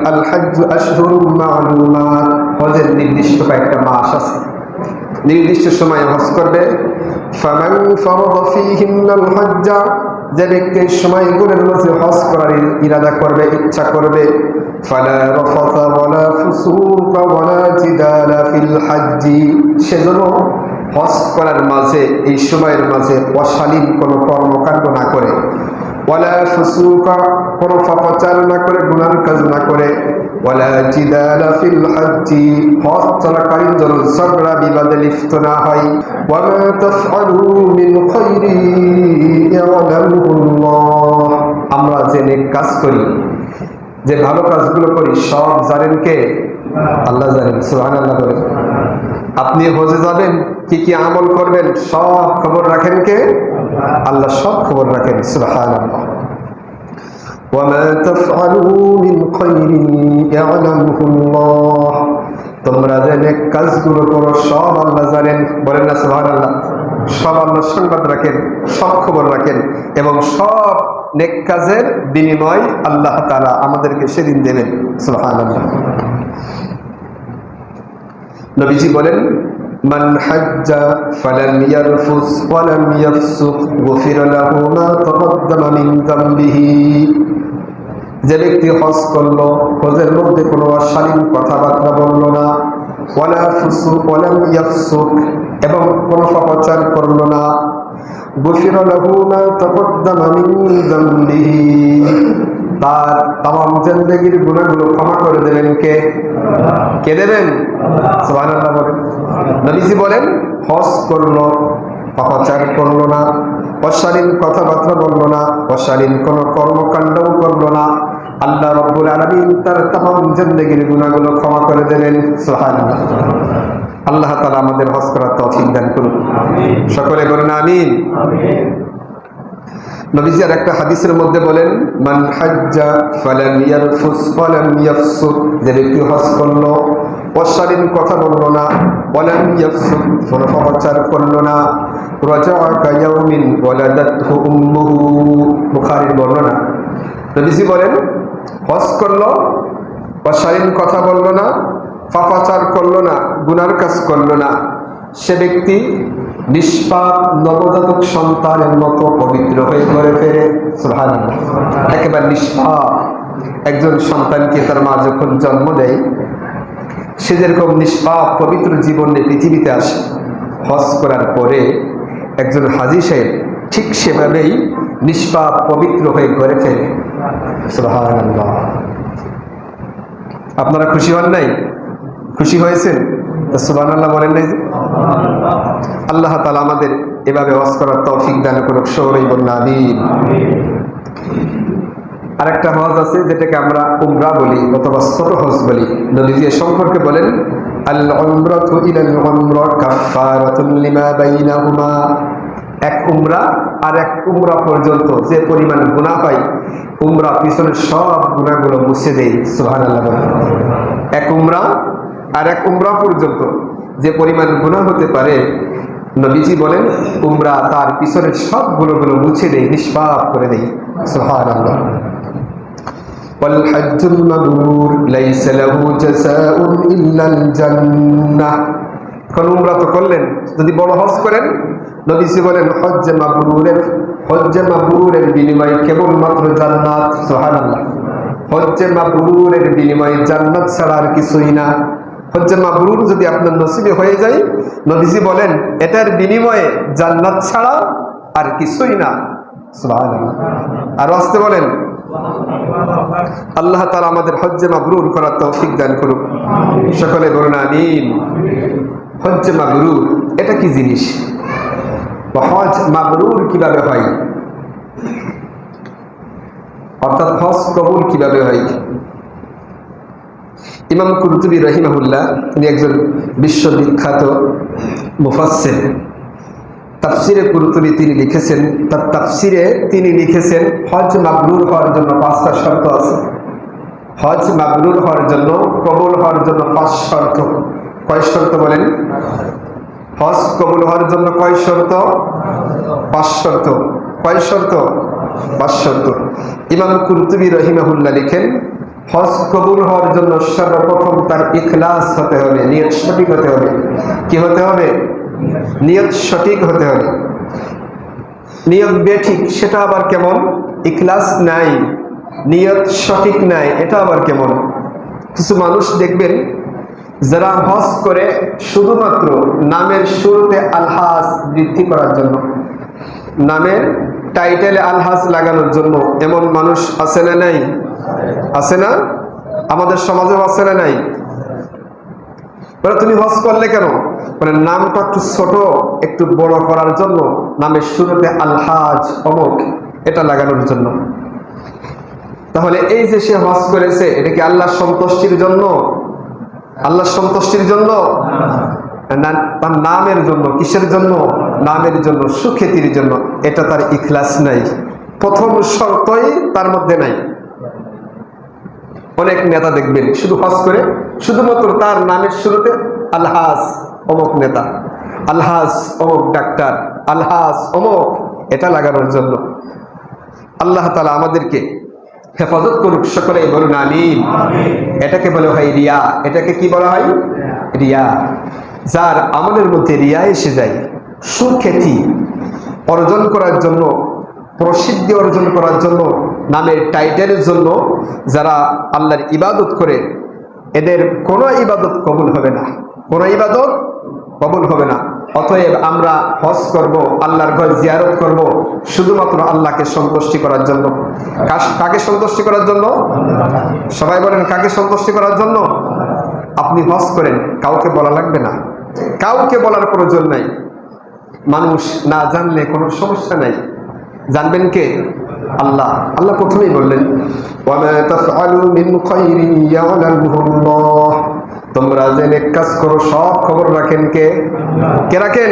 আল হাজ্জু আশহুরুম মা'লুমাত, হজের নির্দিষ্ট কয়েকটা মাস আছে, নির্দিষ্ট সময়ে হজ করবে। ফামান ফারাদা ফীহিন্নাল হজ্জা, যে ব্যক্তি সময়গুলোর মাঝে হজ করার ইরাদা করবে, ইচ্ছা করবে, ফালা রাফাথা ওয়ালা ফুসুকা ওয়ালা জিদালা ফিল হজ্জি, সেজন্য হজ করার মাঝে, এই সময়ের মাঝে অশালীন কোনো কর্মকাণ্ড না করে, ওয়ালা ফুসুকা, কোনো পাপাচার না করে, গুনার কাজ না করে, ওয়ালা জিদালা ফিল হজ্জি, হজ চলাকালীন যেন ঝগড়া বিবাদে লিপ্ত না হয়। ওয়ামা তাফআলু মিন খাইরি ইয়ালামুহুল্লাহ, আমরা যে নেক কাজ করি, যে ভালো কাজগুলো করি, সব জানেন কে? আল্লাহ জানেন। সুবহানাল্লাহ বলেন। আপনি হজে যাবেন, কি কি আমল করবেন, সব খবর রাখেন কে? আল্লাহ সব খবর রাখেন। সুবহানাল্লাহ। ওয়ামা তাফআলু মিন খাইরি ইয়ালামুহুল্লাহ, তোমরা যে নেক কাজগুলো করো সব আল্লাহ জানেন। বলেন না সুবহানাল্লাহ। সব আল্লাহ সংবাদ রাখেন, সব খবর রাখেন, এবং সব নেক কাজের বিনিময় আল্লাহ তাআলা আমাদেরকে সেদিন দেবেন। সুবহানাল্লাহ। নবীজি বলেন, মান হাজ্জা ফালাম ইয়ারফুস ওয়ালাম ইয়াফসুক গুফিরা লাহু মা তাকাদ্দামা মিন যামবিহি, যে ব্যক্তি হজ করলো, হজের মধ্যে কোনো অশালীন কথাবার্তা বলল না, ওয়ালা ফুসুক ওয়ালাম ইয়াফসুক, এবং কোনো পাপাচার করলো না, গুফিরা লাহু মা তাকাদ্দামা মিন যামবিহি, তার তামাম জিন্দেগীর গুনাহগুলো ক্ষমা করে দেবেন কে? কে দেবেন? সুবহানাল্লাহ বলেন। নবীজি বলেন, হজ করলো, পাপাচার করলো না, অশালীন কথাবার্তা বললো না, অশালীন কোনো কর্মকাণ্ডও করলো না, আল্লাহ রাব্বুল আলামিন তার তামাম জিন্দেগীর গুনাহগুলো ক্ষমা করে দেবেন। সুবহানাল্লাহ। আল্লাহ তাআলা আমাদের হজ করার তৌফিক দান করুন। সকলে বলেন আমিন। নবীজি আর একটা হাদিসের মধ্যে বলেন, মান হাজ্জা ফালাম ইয়ারফুস ওয়ালাম ইয়াফসুক, যে ব্যক্তি হজ করলো, অশালীন কথা বললো না, ওয়ালাম ইয়াফসুক, কোনো পাপাচার করলো না, রাজাআ কায়াউমিন ওয়ালাদাতহু উম্মুহু, বুখারীর বর্ণনা। নবীজি বলেন, হজ করলো, অশালীন কথা বললো না, পাপাচার করলো না, গুনার কাজ করলো না, সে ব্যক্তি নিষ্পাপ নবজাতক সন্তানের মতো পবিত্র হয়ে ঘরে ফেরে। সুবহানাল্লাহ। একেবারে নিষ্পাপ একজন সন্তানকে তার মা যখন জন্ম দেয়, সে যেরকম নিষ্পাপ পবিত্র জীবন নিয়ে পৃথিবীতে আসে, হজ করার পরে একজন হাজী সাহেব ঠিক সেভাবেই নিষ্পাপ পবিত্র হয়ে ঘরে ফেরে। সুবহানাল্লাহ। আপনারা খুশি হন নাই? খুশি হয়েছেন? সুবহানাল্লাহ বলেন নাই? আল্লাহ তাআলা আমাদের এভাবে হজ করার তৌফিক দান করুক। সবাই বলুন আমিন। আরেকটা হজ আছে যেটাকে আমরা উমরা বলি অথবা ছোট হজ বলি। নবীজি সম্পর্কে বলেন, আল উমরাতু ইলাল উমরা কাফারাতুন লিমা বাইনাহুমা, এক উমরা আর এক উমরা পর্যন্ত যে পরিমাণ গুনাহ হয়, উমরা পিছনের সব গুনাহগুলো মুছে দেয়। সুবহানাল্লাহ। এক উমরা আর এক উমরা পর্যন্ত যে পরিমাণ গুনাহ হতে পারে, নবীজি বলেন উমরা তার পিছনের সব গুনাহগুলো মুছে দেয়, নিষ্পাপ করে দেয়। সুবহানাল্লাহ। ওয়াল হাজ্জুল মাবরুর লাইসা লাহু জাযাউন ইল্লাল জান্নাহ, কোন উমরা তো করলেন, যদি বড় হজ করেন, নবীজি বলেন হজ্জে মাবরুরের বিনিময়ে কেবলমাত্র জান্নাত। সুবহানাল্লাহ। হজ্জে মাবরুরের বিনিময়ে জান্নাত ছাড়া আর কিছুই না। হজ্জে মাবরুর যদি আপনার নসিবে হয়ে যায়, নবীজি বলেন এটার বিনিময়ে জান্নাত ছাড়া আর কিছুই না। সুবহানাল্লাহ। আর আসতে বলেন, আল্লাহ তাআলা আমাদের হজ্জে মাবরুর করার তৌফিক দান করুক। সকলে বলুন আমিন। হজ্জে মাবরুর এটা কি জিনিস? হজ মাবরুর কিভাবে হয়, অর্থাৎ হজ কবুল কিভাবে হয়? ইমাম কুরতুবী রাহিমাহুল্লাহ, তিনি একজন বিশ্ববিখ্যাত মুফাসসির। তাফসিরে কুরতুবী তিনি লিখেছেন, তার তাফসিরে তিনি লিখেছেন হজ মাবরুর হওয়ার জন্য 5টা শর্ত আছে। হজ মাবরুর হওয়ার জন্য, কবুল হওয়ার জন্য 5 শর্ত। কয় শর্ত বলেন? হজ কবুল হওয়ার জন্য কয় শর্ত? 5 শর্ত। কয় শর্ত? 5 শর্ত। ইমাম কুরতুবী রাহিমাহুল্লাহ লিখেন হজ কবুল হওয়ার জন্য সর্বপ্রথম তার ইখলাস হতে হবে, নিয়ত সঠিক হতে হবে। কি হতে হবে? নিয়ত সঠিক হতে হবে। নিয়ত বেঠিক সেটা আবার কেমন? ইখলাস নাই, নিয়ত সঠিক নাই, এটা আবার কেমন? কিছু মানুষ দেখবেন যারা হজ করে শুধুমাত্র নামের শুরুতে আলহাজ বৃদ্ধি করার জন্য, নামের টাইটেলে আলহাজ লাগানোর জন্য। এমন মানুষ আছে না নাই? আছে না? আমাদের সমাজেও আছে না নাই? তুমি হজ করলে কেন? নামটা একটু ছোট, একটু বড় করার জন্য, নামের শুরুতে আলহাজ অমুক এটা লাগানোর জন্য। তাহলে এই যে সে হজ করেছে, এটা কি আল্লাহর সন্তুষ্টির জন্য? আল্লাহর সন্তুষ্টির জন্য না তার নামের জন্য? কিসের জন্য? নামের জন্য, সুখ্যাতির জন্য। এটা তার ইখলাস নাই, প্রথম শর্তই তার মধ্যে নাই। অনেক নেতা দেখবেন শুধু হজ করে শুধুমাত্র তার নামের শুরুতে আলহাজ অমুক নেতা, আলহাজ অমুক ডাক্তার, আলহাজ অমুক এটা লাগানোর জন্য। আল্লাহ তাআলা আমাদেরকে হেফাজত করুক, সকলে বলুন আমিন। এটাকে বলা হয় রিয়া। এটাকে কি বলা হয়? রিয়া। যার আমাদের মধ্যে রিয়া এসে যায়, সুখ্যাতি অর্জন করার জন্য, প্রসিদ্ধি অর্জন করার জন্য, নামের টাইটেলের জন্য যারা আল্লাহর ইবাদত করে, এদের কোনো ইবাদত কবুল হবে না, কোনো ইবাদত কবুল হবে না। অতএব আমরা হজ করব, আল্লাহর ঘর জিয়ারত করব শুধুমাত্র আল্লাহকে সন্তুষ্টি করার জন্য। কাকে সন্তুষ্টি করার জন্য? সবাই বলেন, কাকে সন্তুষ্টি করার জন্য? আপনি হজ করেন, কাউকে বলা লাগবে না, কাউকে বলার প্রয়োজন নাই। মানুষ না জানলে কোনো সমস্যা নাই, জানবেন কে? আল্লাহ। আল্লাহ প্রথমেই বললেন, ওয়ামা তাফআলু মিন খাইরিন ইয়ালামুহুল্লাহ। তোমরা যে নেক কাজ করো সব খবর রাখেন কে? কে রাখেন?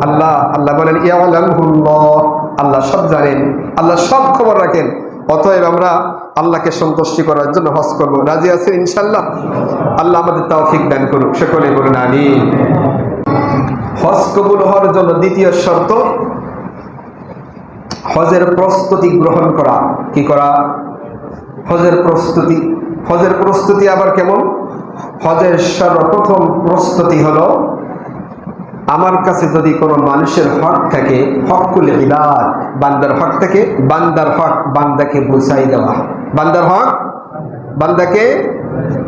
আল্লাহ। আল্লাহ বলেন ইয়ালামুহুল্লাহ, আল্লাহ সব জানেন, আল্লাহ সব খবর রাখেন। অতএব আমরা আল্লাহকে সন্তুষ্টি করার জন্য হজ করব। রাজি আছেন ইনশাআল্লাহ? আল্লাহ আমাদের তৌফিক দান করুক, সকলে বলুন আমিন। হজ কবুল হওয়ার জন্য দ্বিতীয় শর্ত হজের প্রস্তুতি গ্রহণ করা। কি করা? হজের প্রস্তুতি। হজের প্রস্তুতি আবার কেমন? হজের সর্বপ্রথম প্রস্তুতি হলো, আমার কাছে যদি কোনো মানুষের হক থাকে, হকুল ইবাদ, বান্দার হক থাকে, বান্দার হক বান্দাকে বুঝাই দেওয়া। বান্দার হক বান্দাকে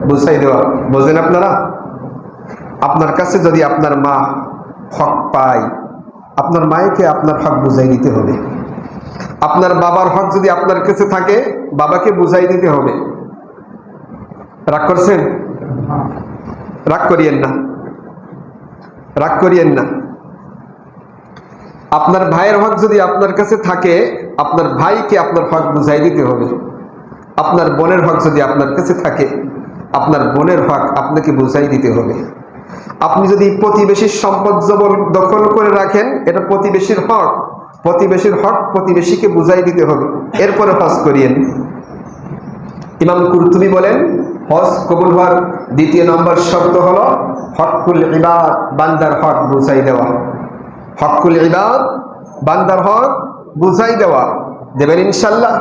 বুঝাই দেওয়া। বোঝেন আপনারা? আপনার কাছে যদি আপনার মা হক পায়, আপনার মায়েকে আপনার হক বুঝাই দিতে হবে। আপনার বাবার হক যদি আপনার কাছে থাকে, বাবাকে বুঝাই দিতে হবে। রাগ করছেন? রাগ করিয়েন না, রাগ করিয়েন না। আপনার ভাইয়ের হক যদি আপনার কাছে থাকে, আপনার ভাইকে আপনার হক বুঝাই দিতে হবে। আপনার বোনের হক যদি আপনার কাছে থাকে, আপনার বোনের হক আপনাকে বুঝাই দিতে হবে। আপনি যদি প্রতিবেশীর সম্পদ জবর দখল করে রাখেন, এটা প্রতিবেশীর হক, প্রতিবেশীর হক প্রতিবেশীকে বুঝাই দিতে হবে, এরপরে হজ করিয়েন। ইমাম কুরতুবী বলেন, হজ কবুল হওয়ার দ্বিতীয় নম্বর শর্ত হলো হকুল ইবাদ, বান্দার হক বুঝাই দেওয়া। হকুল ইবাদ, বান্দার হক বুঝাই দেওয়া। দেবেন ইনশাল্লাহ?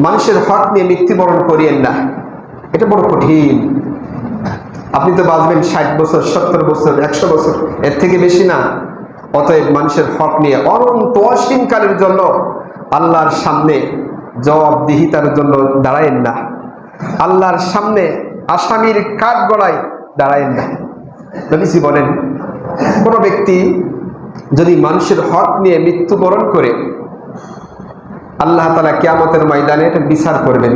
মানুষের হক নিয়ে মৃত্যুবরণ করিয়েন না, এটা বড় কঠিন। আপনি তো বাঁচবেন 60 বছর, 70 বছর, 100 বছর, এর থেকে বেশি না। অতএব মানুষের হক নিয়ে অনন্ত অসীমকালের জন্য আল্লাহর সামনে জবাবদিহিতার জন্য দাঁড়ায়েন না। আল্লাহর সামনে আসামির কাঠ গড়ায় দাঁড়ায়েন না। নবীজি বলেন, কোনো ব্যক্তি যদি মানুষের হক নিয়ে মৃত্যুবরণ করে, আল্লাহ তাআলা কিয়ামতের ময়দানে এটা বিচার করবেন।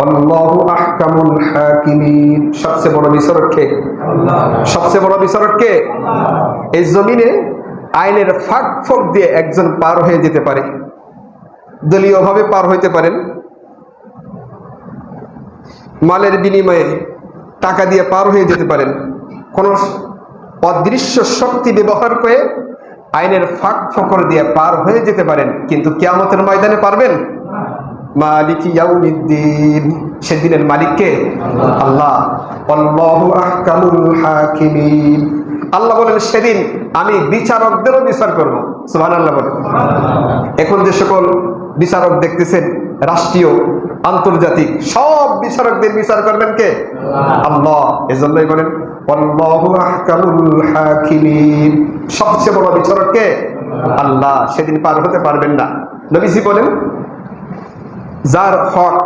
আল্লাহু আহকামুল হাকিমিন। সবচেয়ে বড় বিচারক কে? আল্লাহ। সবচেয়ে বড় বিচারক কে? আল্লাহ। এই জমিনে আইনের ফাঁক ফোক দিয়ে একজন পার হয়ে যেতে পারে, দলীয়ভাবে পার হইতে পারেন, মালের বিনিময়ে টাকা দিয়ে পার হয়ে যেতে পারেন, কোন অদৃশ্য শক্তি ব্যবহার করে আইনের ফাঁক ফোকর দিয়ে পার হয়ে যেতে পারেন, কিন্তু কিয়ামতের ময়দানে পারবেন? মালিক ইয়াউমিদ্দিন, সেদিনের মালিককে? আল্লাহ। আল্লাহু আহকামুল হাকিমিন। আল্লাহ বলেন, সেদিন আমি বিচারকদেরও বিচার করব। সুবহানাল্লাহ বলেন। এখন যে সকল বিচারক দেখতেছেন, রাষ্ট্রীয় আন্তর্জাতিক সব বিচারকদের বিচার করবেন কে? আল্লাহ। এজন্যই বলেন আল্লাহু আহকামুল হাকিমিন, সবচেয়ে বড় বিচারক কে? আল্লাহ। সেদিন পার হতে পারবেন না। নবীজি বলেন যার হক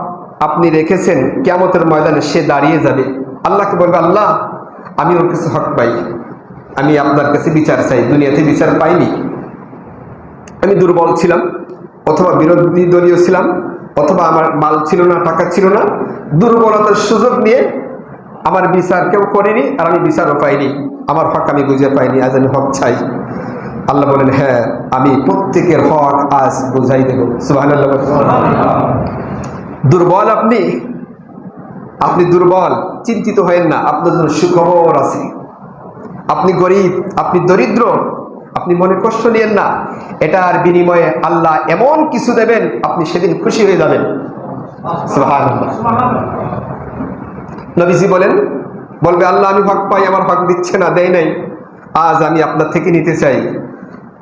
আপনি রেখেছেন কিয়ামতের ময়দানে সে দাঁড়িয়ে যাবে, আল্লাহকে বলবে আল্লাহ আমি ওর কাছে হক পাই, আমি আপনার কাছে বিচার চাই, দুনিয়াতে বিচার পাইনি, আমি দুর্বল ছিলাম, অথবা বিরোধী দলীয় ছিলাম, অথবা আমার মাল ছিল না, টাকা ছিল না, দুর্বলতার সুযোগ নিয়ে আমার বিচার কেউ করেনি, আর আমি বিচারও পাইনি, আমার হক আমি বুঝে পাইনি, আজ আমি হক চাই। আল্লাহ বলেন হ্যাঁ আমি প্রত্যেকের হক আজ বুঝাই দেব। সুবহানাল্লাহ। দুর্বল আপনি, আপনি দুর্বল, চিন্তিত হয়েন না, আপনার জন্য সুখবর আছে। আপনি গরিব, আপনি দরিদ্র, আপনি মনে কষ্ট নিয়েন না, এটার বিনিময়ে আল্লাহ এমন কিছু দেবেন আপনি সেদিন খুশি হয়ে যাবেন। সুবহানাল্লাহ। নবীজি বলেন বলবে আল্লাহ আমি হক পাই, আমার হক দিচ্ছে না, দেয় নাই, আজ আমি আপনার থেকে নিতে চাই।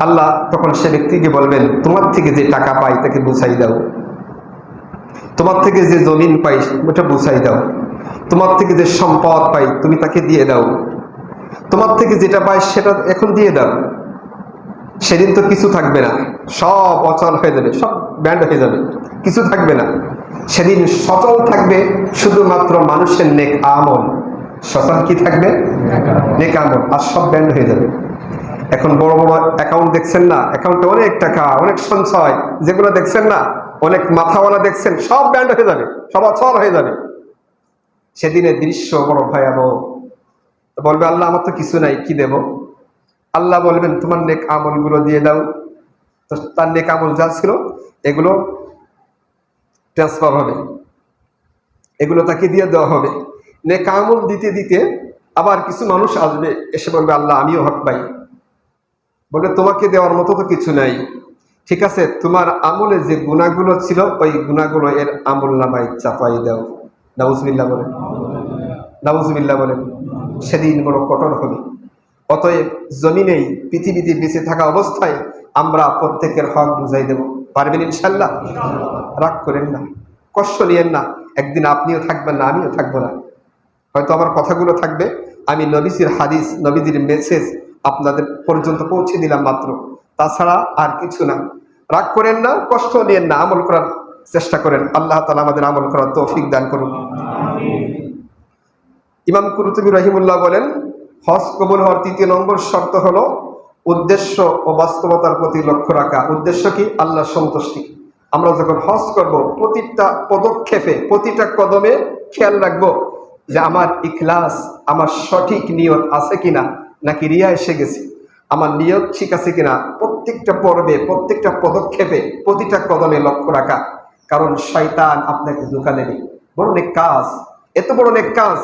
আল্লাহ তখন সে ব্যক্তিকে বলবেন তোমার থেকে যে টাকা পাই তাকে বুঝাই দাও, তোমার থেকে যে জমিন পাই ওটা বুঝাই দাও, তোমার থেকে যে সম্পদ পাই তুমি তাকে দিয়ে দাও, তোমার থেকে যেটা পাই সেটা এখন দিয়ে দাও। সেদিন তো কিছু থাকবে না, সব অচল হয়ে যাবে, সব ব্যান্ড হয়ে যাবে, কিছু থাকবে না। সেদিন সচল থাকবে শুধুমাত্র মানুষের নেক আমল। সচল কি থাকবে? নেক আমল, আর সব ব্যান্ড হয়ে যাবে। এখন বড় বড় অ্যাকাউন্ট দেখছেন না, অ্যাকাউন্টে অনেক টাকা, অনেক সঞ্চয়, যেগুলো দেখছেন না, অনেক মাথাওয়ালা দেখছেন, সব ব্যান্ড হয়ে যাবে, সব অচল হয়ে যাবে। সেদিনের দৃশ্য বড় ভয়াবহ। বলবে আল্লাহ আমার তো কিছু নাই, কি দেব? আল্লাহ বলবেন তোমার নেক আমলগুলো দিয়ে দাও। তো তার নেক আমল যা ছিল এগুলো ট্রান্সফার হবে, এগুলো তাকে দিয়ে দেওয়া হবে। নেক আমল দিতে দিতে আবার কিছু মানুষ আসবে, এসে বলবে আল্লাহ আমিও হক পাই। বলবে তোমাকে দেওয়ার মতো তো কিছু নাই, ঠিক আছে তোমার আমলে যে গুনাহগুলো ছিল ওই গুনাহগুলো এর আমল নামায় চাপাই দাও। নাউজুবিল্লাহ বলেন, নাউজুবিল্লাহ বলেন। সেদিন বড় কঠোর হবে। অতএব জমিনেই পৃথিবীতে বেঁচে থাকা অবস্থায় আমরা প্রত্যেকের হক বুঝাই দেব। পারবেন ইনশাল্লাহ? রাগ করেন না, কষ্ট নিয়েন না, একদিন আপনিও থাকবেন না, আমিও থাকবো না। হয়তো আমার কথাগুলো থাকবে, আমি নবীজির হাদিস, নবীজির মেসেজ আপনাদের পর্যন্ত পৌঁছে দিলাম মাত্র, তাছাড়া আর কিছু না। রাগ করেন না, কষ্ট নিয়েন না, আমল করার চেষ্টা করেন। আল্লাহ তাআলা আমাদের আমল করার তৌফিক দান করুন। ইমাম কুরতুবী রাহিমাহুল্লাহ বলেন হজ কবুল হওয়ার ৩য় নম্বর শর্ত হলো উদ্দেশ্য ও বাস্তবতার প্রতি লক্ষ্য রাখা। উদ্দেশ্য কি? আল্লাহর সন্তুষ্টি। আমরা যখন হজ করব প্রতিটা পদক্ষেপে, প্রতিটা কদমে খেয়াল রাখবো যে আমার ইখলাস, আমার সঠিক নিয়ত আছে কিনা, নাকি রিয়া এসে গেছে, আমার নিয়ত ঠিক আছে কিনা, প্রত্যেকটা পর্বে, প্রত্যেকটা পদক্ষেপে, প্রতিটা কদমে লক্ষ্য রাখা। কারণ শয়তান আপনাকে ধোঁকা দেবে। বড় নেক কাজ, এত বড় নেক কাজ,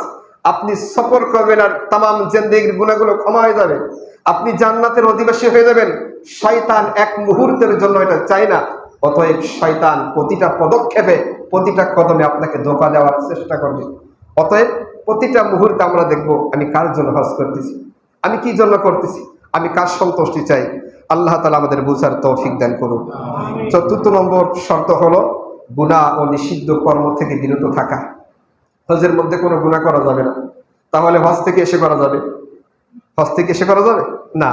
আপনি সফর করবেন আর তামাম জিন্দেগির গুনাহগুলো ক্ষমা হয়ে যাবে, আপনি জান্নাতের অধিবাসী হয়ে যাবেন। শয়তান এক মুহূর্তের জন্য এটা চায় না। অতএব শয়তান প্রতিটা পদক্ষেপে, প্রতিটা কদমে আপনাকে ধোঁকা দেওয়ার চেষ্টা করবে। অতএব প্রতিটা মুহূর্তে আমরা দেখব আমি কার জন্য হজ করতেছি, আমি কি জন্য করতেছি, আমি কার সন্তুষ্টি চাই। আল্লাহ তাআলা আমাদের বুঝার তৌফিক দান করুন। ৪র্থ নম্বর শর্ত হলো গুনাহ ও নিষিদ্ধ কর্ম থেকে বিরত থাকা। হজের মধ্যে কোনো গুনাহ করা যাবে না। তাহলে হজ থেকে এসে করা যাবে? হজ থেকে এসে করা যাবে না,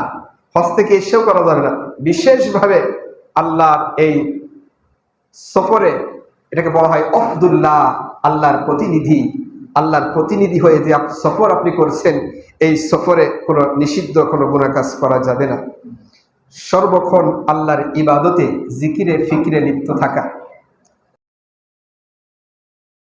হজ থেকে এসেও করা যাবে না। বিশেষভাবে আল্লাহর এই সফরে, এটাকে বলা হয় আব্দুল্লাহ, আল্লাহর প্রতিনিধি। আল্লাহর প্রতিনিধি হয়ে যে সফর আপনি করছেন, এই সফরে কোনো নিষিদ্ধ কোনো গুনাহ কাজ করা যাবে না। সর্বক্ষণ আল্লাহর ইবাদতে, জিকিরে, ফিকিরে লিপ্ত থাকা।